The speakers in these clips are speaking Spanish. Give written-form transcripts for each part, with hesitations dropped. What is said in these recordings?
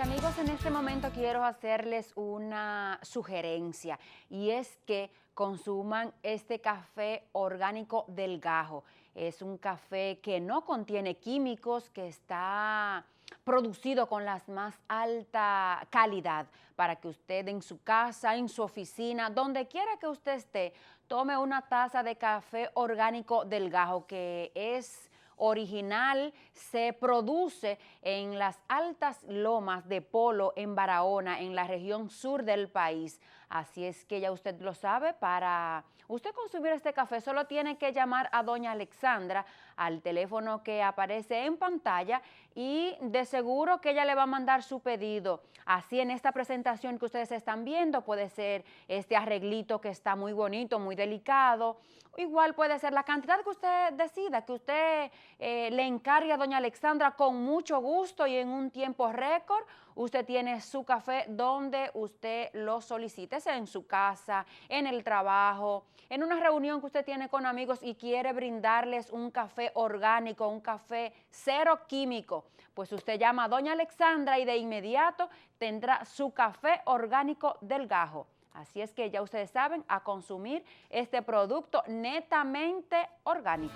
amigos, en este momento quiero hacerles una sugerencia y es que consuman este café orgánico del Gajo. Es un café que no contiene químicos, que está producido con la más alta calidad para que usted en su casa, en su oficina, donde quiera que usted esté, tome una taza de café orgánico del Gajo, que es original, se produce en las altas lomas de Polo, en Barahona, en la región sur del país. Así es que ya usted lo sabe, para usted consumir este café solo tiene que llamar a doña Alexandra al teléfono que aparece en pantalla y de seguro que ella le va a mandar su pedido. Así en esta presentación que ustedes están viendo puede ser este arreglito que está muy bonito, muy delicado. Igual puede ser la cantidad que usted decida, que usted le encargue a doña Alexandra con mucho gusto y en un tiempo récord. Usted tiene su café donde usted lo solicite, sea en su casa, en el trabajo, en una reunión que usted tiene con amigos y quiere brindarles un café orgánico, un café cero químico. Pues usted llama a doña Alexandra y de inmediato tendrá su café orgánico del Gajo. Así es que ya ustedes saben, a consumir este producto netamente orgánico.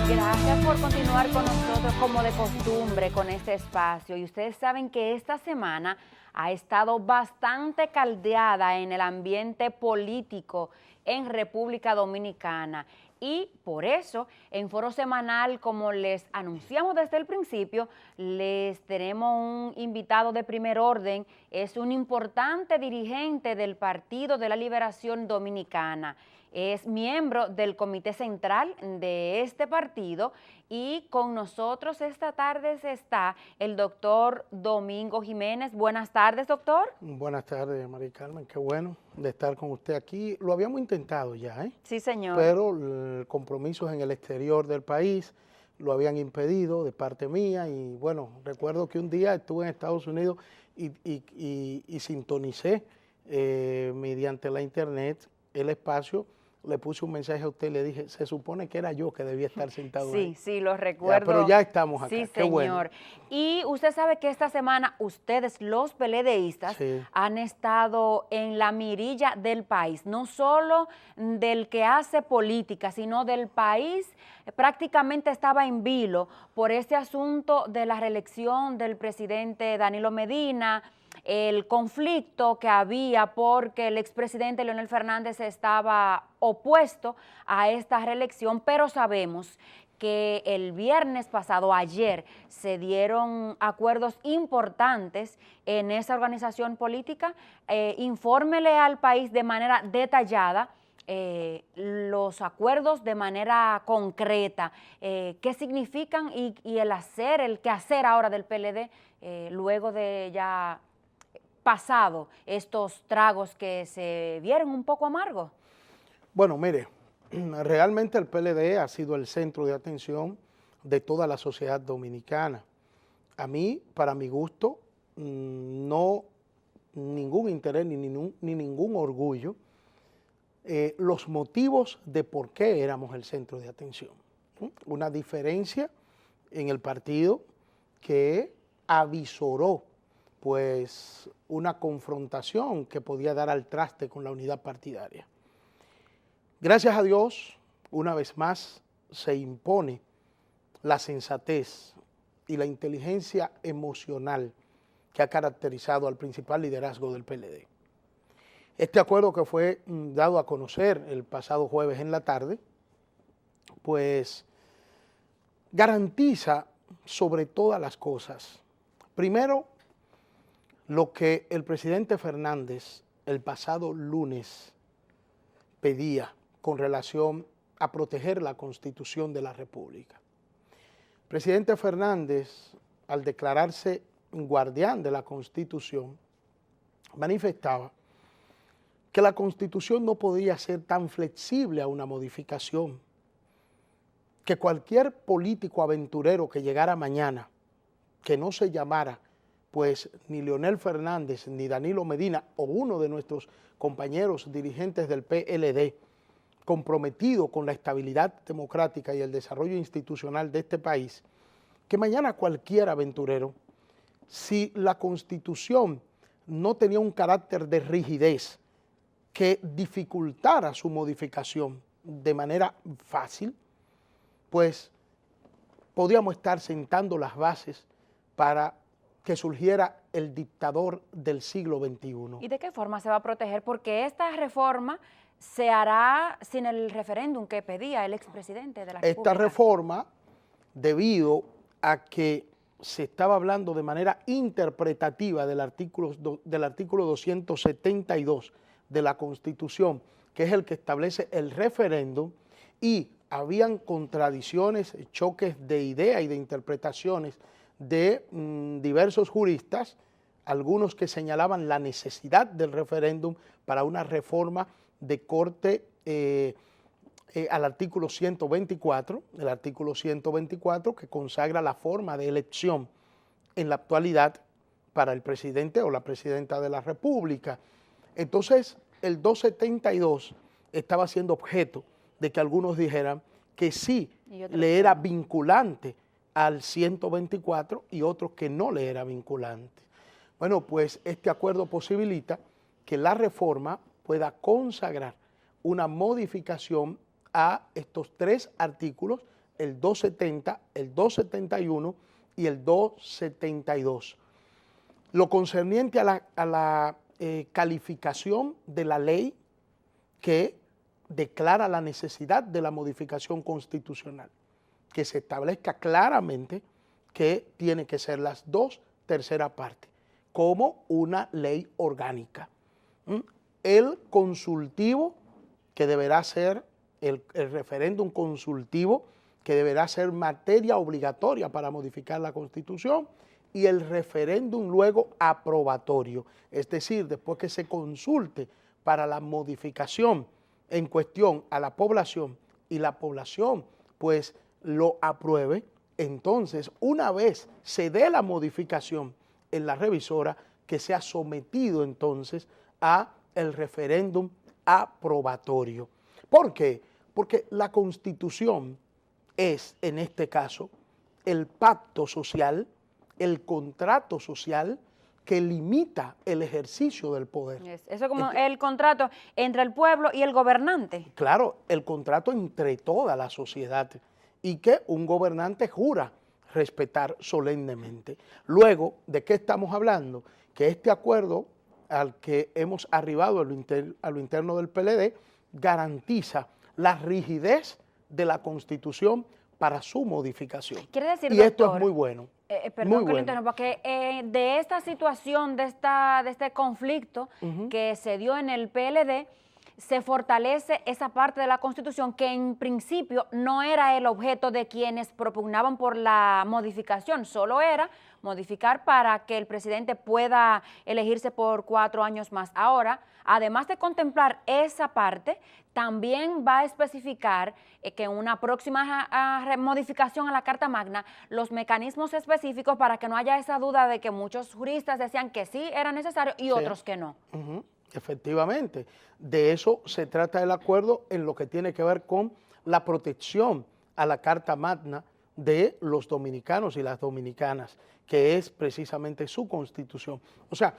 Gracias por continuar con nosotros como de costumbre con este espacio. Y ustedes saben que esta semana ha estado bastante caldeada en el ambiente político en República Dominicana. Y por eso, en Foro Semanal, como les anunciamos desde el principio, les tenemos un invitado de primer orden. Es un importante dirigente del Partido de la Liberación Dominicana. Es miembro del Comité Central de este partido y con nosotros esta tarde está el doctor Domingo Jiménez. Buenas tardes, doctor. Buenas tardes, María Carmen. Qué bueno de estar con usted aquí. Lo habíamos intentado ya, ¿eh? Sí, señor. Pero compromisos en el exterior del país lo habían impedido de parte mía y bueno, recuerdo que un día estuve en Estados Unidos y sintonicé mediante la internet el espacio. Le puse un mensaje a usted y le dije, se supone que era yo que debía estar sentado ahí. Sí, lo recuerdo. Ya, pero ya estamos acá, sí, qué señor. bueno. Y usted sabe que esta semana ustedes, los PLDistas, Sí. han estado en la mirilla del país, no solo del que hace política, sino del país. Prácticamente estaba en vilo por este asunto de la reelección del presidente Danilo Medina, el conflicto que había porque el expresidente Leonel Fernández estaba opuesto a esta reelección, pero sabemos que el viernes pasado, ayer, se dieron acuerdos importantes en esa organización política. Infórmele al país de manera detallada los acuerdos de manera concreta, qué significan y el quehacer ahora del PLD luego de ya pasado estos tragos que se vieron un poco amargos. Bueno, mire, realmente el PLD ha sido el centro de atención de toda la sociedad dominicana. A mí, para mi gusto, no ningún interés ni ningún orgullo los motivos de por qué éramos el centro de atención. Una diferencia en el partido que avisoró pues una confrontación que podía dar al traste con la unidad partidaria. Gracias a Dios, una vez más, se impone la sensatez y la inteligencia emocional que ha caracterizado al principal liderazgo del PLD. Este acuerdo que fue dado a conocer el pasado jueves en la tarde, pues garantiza sobre todas las cosas, primero, lo que el presidente Fernández el pasado lunes pedía con relación a proteger la Constitución de la República. El presidente Fernández, al declararse guardián de la Constitución, manifestaba que la Constitución no podía ser tan flexible a una modificación, que cualquier político aventurero que llegara mañana, que no se llamara pues ni Leonel Fernández ni Danilo Medina o uno de nuestros compañeros dirigentes del PLD comprometido con la estabilidad democrática y el desarrollo institucional de este país, que mañana cualquier aventurero, si la Constitución no tenía un carácter de rigidez que dificultara su modificación de manera fácil, pues podríamos estar sentando las bases para que surgiera el dictador del siglo XXI. ¿Y de qué forma se va a proteger? Porque esta reforma se hará sin el referéndum que pedía el expresidente de la República. Esta reforma, debido a que se estaba hablando de manera interpretativa del artículo 272 de la Constitución, que es el que establece el referéndum, y habían contradicciones, choques de idea y de interpretaciones de diversos juristas, algunos que señalaban la necesidad del referéndum para una reforma de corte al artículo 124, el artículo 124 que consagra la forma de elección en la actualidad para el presidente o la presidenta de la República. Entonces, el 272 estaba siendo objeto de que algunos dijeran que sí le era vinculante al 124 y otros que no le era vinculante. Bueno, pues este acuerdo posibilita que la reforma pueda consagrar una modificación a estos tres artículos, el 270, el 271 y el 272. Lo concerniente a la calificación de la ley que declara la necesidad de la modificación constitucional, que se establezca claramente que tiene que ser las 2/3 partes, como una ley orgánica. El consultivo, que deberá ser el referéndum consultivo, que deberá ser materia obligatoria para modificar la Constitución, y el referéndum luego aprobatorio, es decir, después que se consulte para la modificación en cuestión a la población y la población pues lo apruebe, entonces una vez se dé la modificación en la revisora, que sea sometido entonces a el referéndum aprobatorio. ¿Por qué? Porque la Constitución es, en este caso, el pacto social, el contrato social que limita el ejercicio del poder. Eso es como el contrato entre el pueblo y el gobernante. Claro, el contrato entre toda la sociedad y que un gobernante jura respetar solemnemente. Luego, ¿de qué estamos hablando? Que este acuerdo al que hemos arribado a lo interno del PLD garantiza la rigidez de la Constitución para su modificación. Quiere decir, y doctor, esto es muy bueno. Perdón que lo interrumpa, que de esta situación, de este conflicto que se dio en el PLD, se fortalece esa parte de la Constitución que en principio no era el objeto de quienes propugnaban por la modificación, solo era modificar para que el presidente pueda elegirse por 4 años más. Ahora, además de contemplar esa parte, también va a especificar que en una próxima modificación a la Carta Magna, los mecanismos específicos para que no haya esa duda de que muchos juristas decían que sí era necesario y otros que no. Efectivamente, de eso se trata el acuerdo en lo que tiene que ver con la protección a la Carta Magna de los dominicanos y las dominicanas, que es precisamente su Constitución. O sea,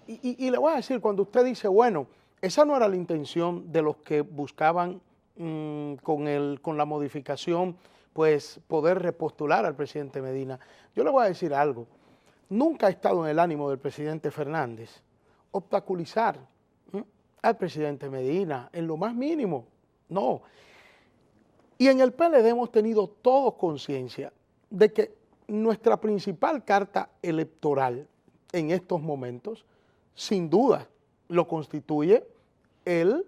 y le voy a decir, cuando usted dice, bueno, esa no era la intención de los que buscaban con la modificación, pues poder repostular al presidente Medina. Yo le voy a decir algo, nunca ha estado en el ánimo del presidente Fernández obstaculizar al presidente Medina en lo más mínimo, no. Y en el PLD hemos tenido todos conciencia de que nuestra principal carta electoral en estos momentos, sin duda, lo constituye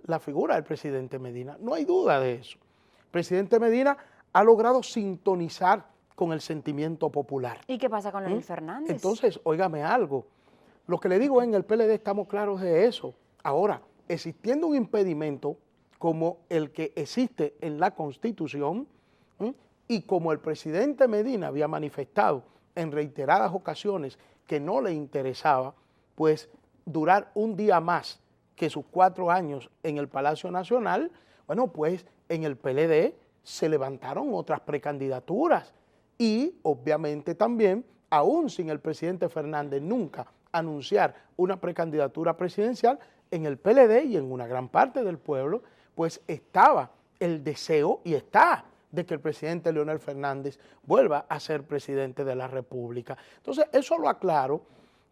la figura del presidente Medina. No hay duda de eso. El presidente Medina ha logrado sintonizar con el sentimiento popular. ¿Y qué pasa con Leonel Fernández? Entonces, óigame algo. Lo que le digo, en el PLD estamos claros de eso. Ahora, existiendo un impedimento como el que existe en la Constitución, y como el presidente Medina había manifestado en reiteradas ocasiones que no le interesaba pues durar un día más que sus 4 años en el Palacio Nacional, bueno, pues en el PLD se levantaron otras precandidaturas y obviamente también, aún sin el presidente Fernández nunca anunciar una precandidatura presidencial, en el PLD y en una gran parte del pueblo, pues estaba el deseo y está de que el presidente Leonel Fernández vuelva a ser presidente de la República. Entonces, eso lo aclaro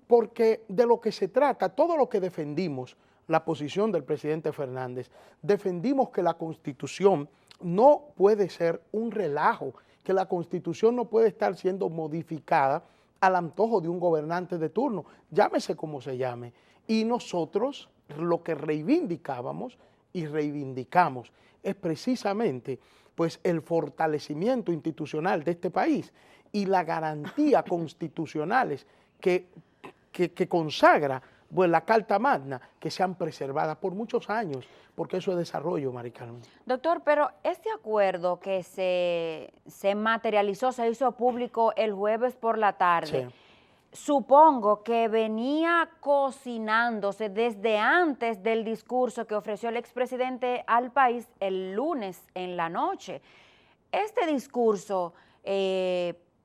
porque de lo que se trata, todo lo que defendimos, la posición del presidente Fernández, defendimos que la Constitución no puede ser un relajo, que la Constitución no puede estar siendo modificada al antojo de un gobernante de turno, llámese como se llame. Y nosotros lo que reivindicábamos y reivindicamos es precisamente pues el fortalecimiento institucional de este país y la garantía constitucionales que consagra pues, la Carta Magna, que sean preservadas por muchos años, porque eso es desarrollo, Mari Carmen. Doctor, pero este acuerdo que se materializó, se hizo público el jueves por la tarde, sí, supongo que venía cocinándose desde antes del discurso que ofreció el expresidente al país el lunes en la noche. Este discurso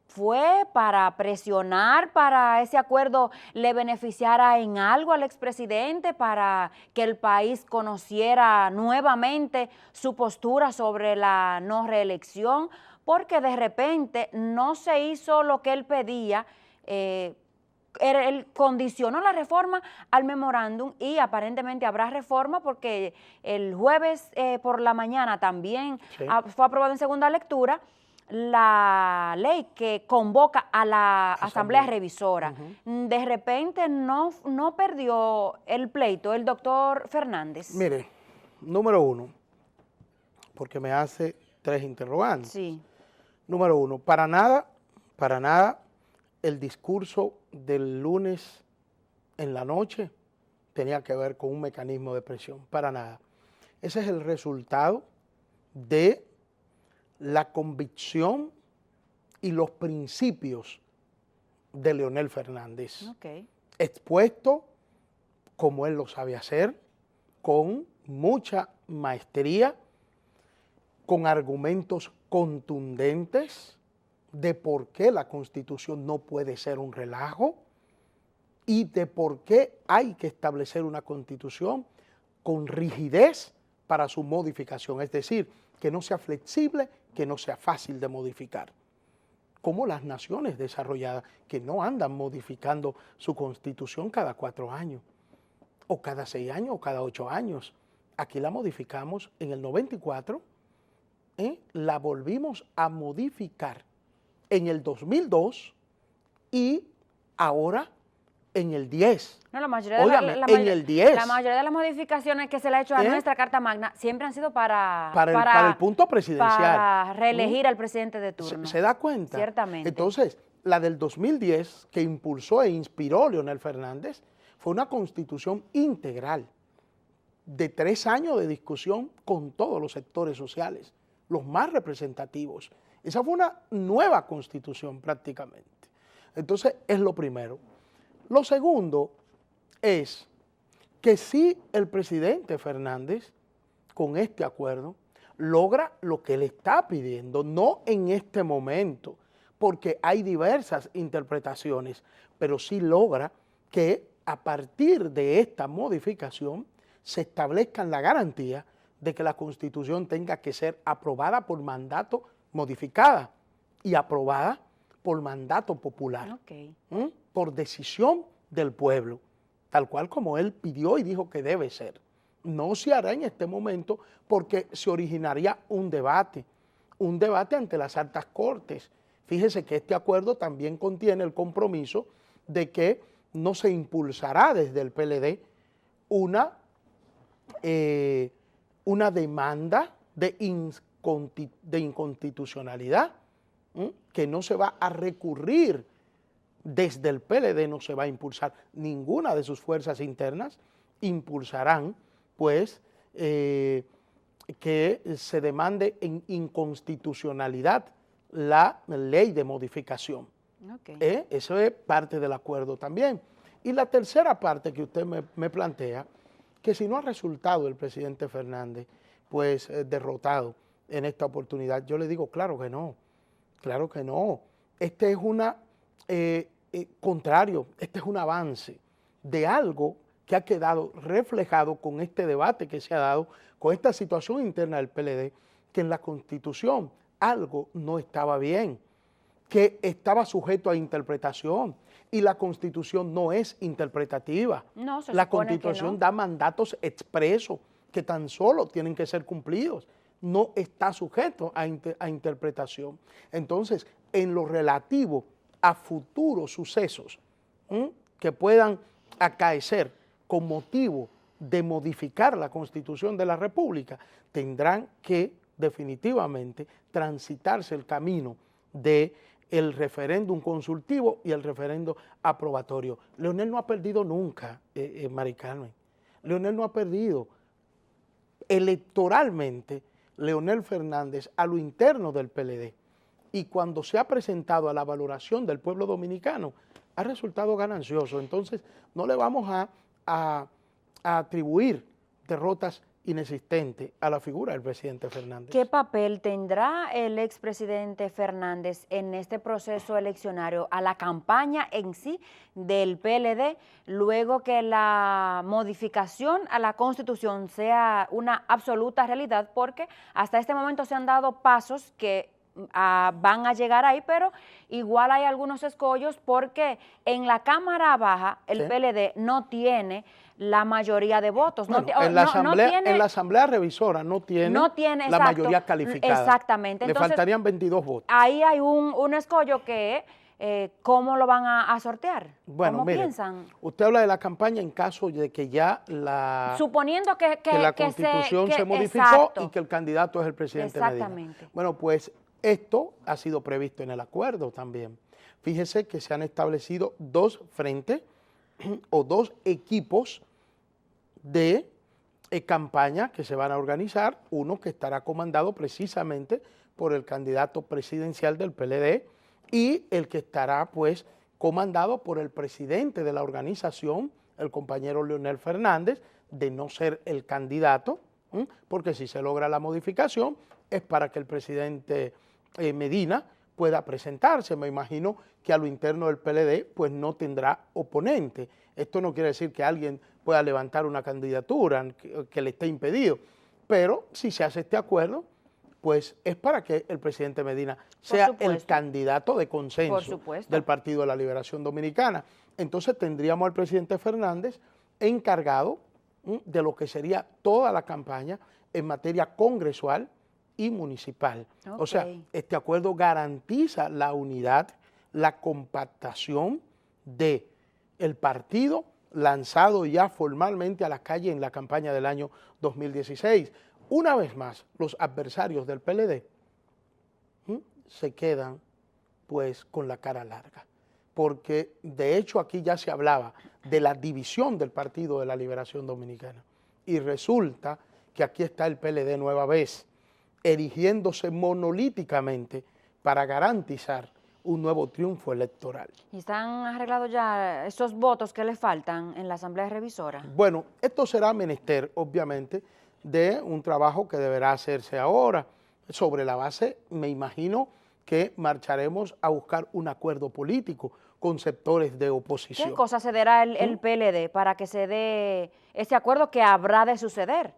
fue para presionar, para ese acuerdo le beneficiara en algo al expresidente, para que el país conociera nuevamente su postura sobre la no reelección, porque de repente no se hizo lo que él pedía. Él condicionó la reforma al memorándum y aparentemente habrá reforma porque el jueves por la mañana también sí, fue aprobado en segunda lectura la ley que convoca a la Asamblea Revisora. De repente no perdió el pleito el doctor Fernández. Mire, número uno, porque me hace 3 interrogantes. Sí. Número uno, para nada el discurso del lunes en la noche tenía que ver con un mecanismo de presión, para nada. Ese es el resultado de la convicción y los principios de Leonel Fernández, expuesto como él lo sabe hacer, con mucha maestría, con argumentos contundentes de por qué la Constitución no puede ser un relajo y de por qué hay que establecer una Constitución con rigidez para su modificación, es decir, que no sea flexible, que no sea fácil de modificar, como las naciones desarrolladas que no andan modificando su Constitución cada 4 años, o cada 6 años, o cada 8 años. Aquí la modificamos en el 94, la volvimos a modificar en el 2002 y ahora en el 10. No, la mayoría en el 10. La mayoría de las modificaciones que se le ha hecho a nuestra Carta Magna siempre han sido para el punto presidencial. Para reelegir al presidente de turno. ¿Se da cuenta? Ciertamente. Entonces, la del 2010, que impulsó e inspiró Leonel Fernández, fue una constitución integral de 3 años de discusión con todos los sectores sociales, los más representativos. Esa fue una nueva constitución prácticamente. Entonces, es lo primero. Lo segundo es que si el presidente Fernández, con este acuerdo, logra lo que él está pidiendo, no en este momento, porque hay diversas interpretaciones, pero sí logra que a partir de esta modificación se establezca la garantía de que la Constitución tenga que ser aprobada por mandato, modificada y aprobada por mandato popular, por decisión del pueblo, tal cual como él pidió y dijo que debe ser. No se hará en este momento porque se originaría un debate ante las altas cortes. Fíjese que este acuerdo también contiene el compromiso de que no se impulsará desde el PLD una demanda de inconstitucionalidad, que no se va a recurrir desde el PLD, no se va a impulsar ninguna de sus fuerzas internas, impulsarán pues que se demande en inconstitucionalidad la ley de modificación. Ok. Eso es parte del acuerdo también. Y la tercera parte que usted me plantea, que si no ha resultado el presidente Fernández, pues derrotado en esta oportunidad, yo le digo, claro que no, claro que no. Este es contrario, este es un avance de algo que ha quedado reflejado con este debate que se ha dado, con esta situación interna del PLD, que en la Constitución algo no estaba bien, que estaba sujeto a interpretación, y la Constitución no es interpretativa. No, se La supone que Constitución no. da mandatos expresos que tan solo tienen que ser cumplidos. No está sujeto a interpretación. Entonces, en lo relativo a futuros sucesos que puedan acaecer con motivo de modificar la Constitución de la República, tendrán que definitivamente transitarse el camino de el referéndum consultivo y el referéndum aprobatorio. Leonel no ha perdido nunca, Mari Carmen. Leonel no ha perdido. Electoralmente, Leonel Fernández, a lo interno del PLD, y cuando se ha presentado a la valoración del pueblo dominicano, ha resultado ganancioso. Entonces, no le vamos a atribuir derrotas inexistentes a la figura del presidente Fernández. ¿Qué papel tendrá el expresidente Fernández en este proceso eleccionario, a la campaña en sí del PLD, luego que la modificación a la Constitución sea una absoluta realidad? Porque hasta este momento se han dado pasos que van a llegar ahí, pero igual hay algunos escollos porque en la Cámara Baja el ¿Sí? PLD no tiene la mayoría de votos. Bueno, no, en la tiene asamblea revisora no tiene la exacto, mayoría calificada. Exactamente. Le Entonces, faltarían 22 votos. ahí hay un escollo que, ¿cómo lo van a sortear? Bueno, ¿Cómo mire, piensan? usted habla de la campaña en caso de que ya la Suponiendo que la que Constitución se modificó exacto, y que el candidato es el presidente Medina. exactamente. Bueno, pues esto ha sido previsto en el acuerdo también. Fíjese que se han establecido dos frentes o dos equipos de campaña que se van a organizar, uno que estará comandado precisamente por el candidato presidencial del PLD y el que estará pues comandado por el presidente de la organización, el compañero Leonel Fernández, de no ser el candidato, porque si se logra la modificación es para que el presidente Medina pueda presentarse. Me imagino que a lo interno del PLD pues no tendrá oponente. Esto no quiere decir que alguien pueda levantar una candidatura que le esté impedido, pero si se hace este acuerdo, pues es para que el presidente Medina sea el candidato de consenso del Partido de la Liberación Dominicana. Entonces tendríamos al presidente Fernández encargado de lo que sería toda la campaña en materia congresual y municipal. Okay. O sea, este acuerdo garantiza la unidad, la compactación de el partido lanzado ya formalmente a la calle en la campaña del año 2016. Una vez más, los adversarios del PLD se quedan pues con la cara larga, porque de hecho aquí ya se hablaba de la división del Partido de la Liberación Dominicana y resulta que aquí está el PLD nueva vez, erigiéndose monolíticamente para garantizar un nuevo triunfo electoral. ¿Y están arreglados ya esos votos que le faltan en la Asamblea Revisora? Bueno, esto será menester, obviamente, de un trabajo que deberá hacerse ahora. Sobre la base, me imagino que marcharemos a buscar un acuerdo político con sectores de oposición. ¿Qué cosa cederá el PLD para que se dé ese acuerdo que habrá de suceder?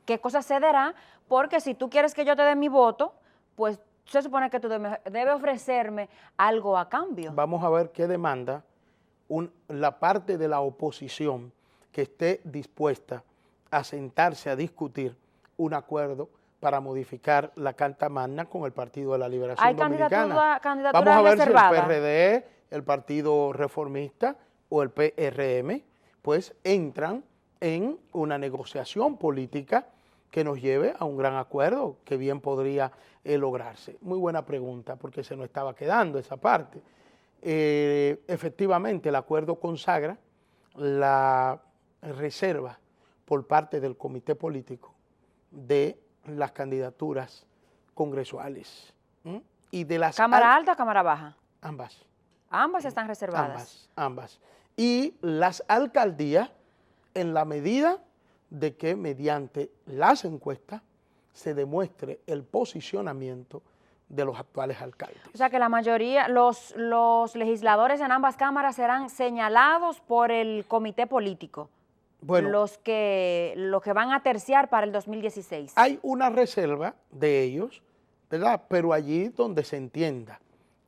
¿Qué cosa cederá? Porque si tú quieres que yo te dé mi voto, pues se supone que tú debes ofrecerme algo a cambio. Vamos a ver qué demanda la parte de la oposición que esté dispuesta a sentarse a discutir un acuerdo para modificar la Carta Magna con el Partido de la Liberación Dominicana. Vamos a ver reservada. Si el PRD, el Partido Reformista o el PRM, pues entran en una negociación política que nos lleve a un gran acuerdo que bien podría lograrse. Muy buena pregunta, porque se nos estaba quedando esa parte. Efectivamente, el acuerdo consagra la reserva por parte del comité político de las candidaturas congresuales. Y de las ¿Cámara alta o cámara baja? Ambas. Ambas están reservadas. Ambas. Y las alcaldías, en la medida de que mediante las encuestas se demuestre el posicionamiento de los actuales alcaldes. O sea que la mayoría, los legisladores en ambas cámaras serán señalados por el comité político, bueno, los que van a terciar para el 2016. Hay una reserva de ellos, ¿verdad? Pero allí donde se entienda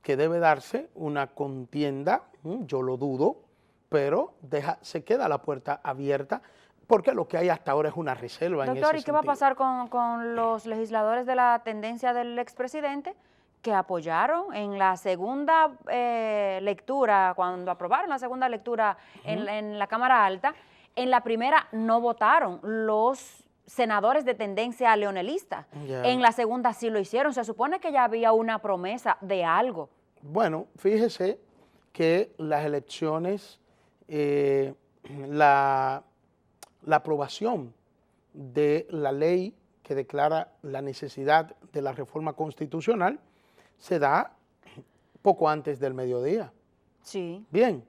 que debe darse una contienda, yo lo dudo, pero se queda la puerta abierta, porque lo que hay hasta ahora es una reserva. Doctor, ¿y qué va a pasar con los legisladores de la tendencia del expresidente que apoyaron en la segunda lectura, cuando aprobaron la segunda lectura en la Cámara Alta? En la primera no votaron los senadores de tendencia leonelista. En la segunda sí lo hicieron. Se supone que ya había una promesa de algo. Bueno, fíjese que las elecciones, la aprobación de la ley que declara la necesidad de la reforma constitucional se da poco antes del mediodía. Sí. Bien.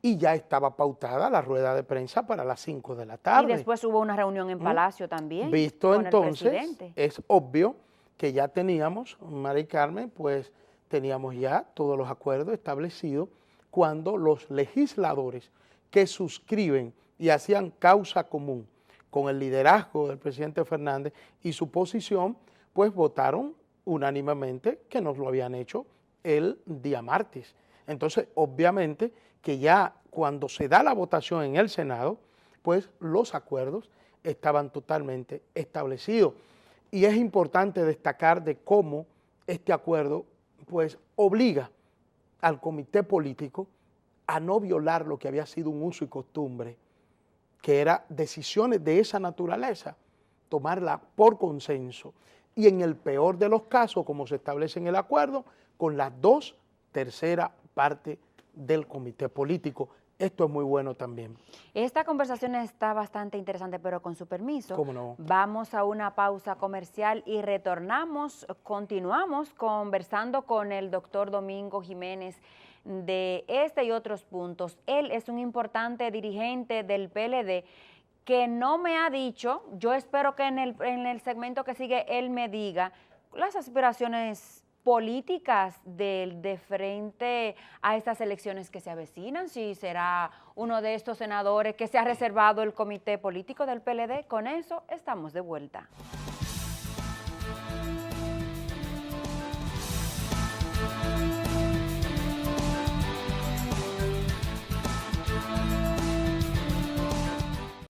Y ya estaba pautada la rueda de prensa para las 5 de la tarde. Y después hubo una reunión en Palacio también. Visto con entonces, el presidente. Es obvio que ya teníamos, Mari Carmen, pues teníamos ya todos los acuerdos establecidos cuando los legisladores que suscriben y hacían causa común con el liderazgo del presidente Fernández y su posición, pues votaron unánimemente que nos lo habían hecho el día martes. Entonces, obviamente que ya cuando se da la votación en el Senado, pues los acuerdos estaban totalmente establecidos. Y es importante destacar de cómo este acuerdo pues obliga al comité político a no violar lo que había sido un uso y costumbre, que era decisiones de esa naturaleza, tomarla por consenso. Y en el peor de los casos, como se establece en el acuerdo, con las 2/3 partes del comité político. Esto es muy bueno también. Esta conversación está bastante interesante, pero con su permiso, ¿cómo no? Vamos a una pausa comercial y continuamos conversando con el doctor Domingo Jiménez de este y otros puntos. Él es un importante dirigente del PLD que no me ha dicho, yo espero que en el segmento que sigue él me diga las aspiraciones políticas de frente a estas elecciones que se avecinan, si será uno de estos senadores que se ha reservado el comité político del PLD. Con eso estamos de vuelta.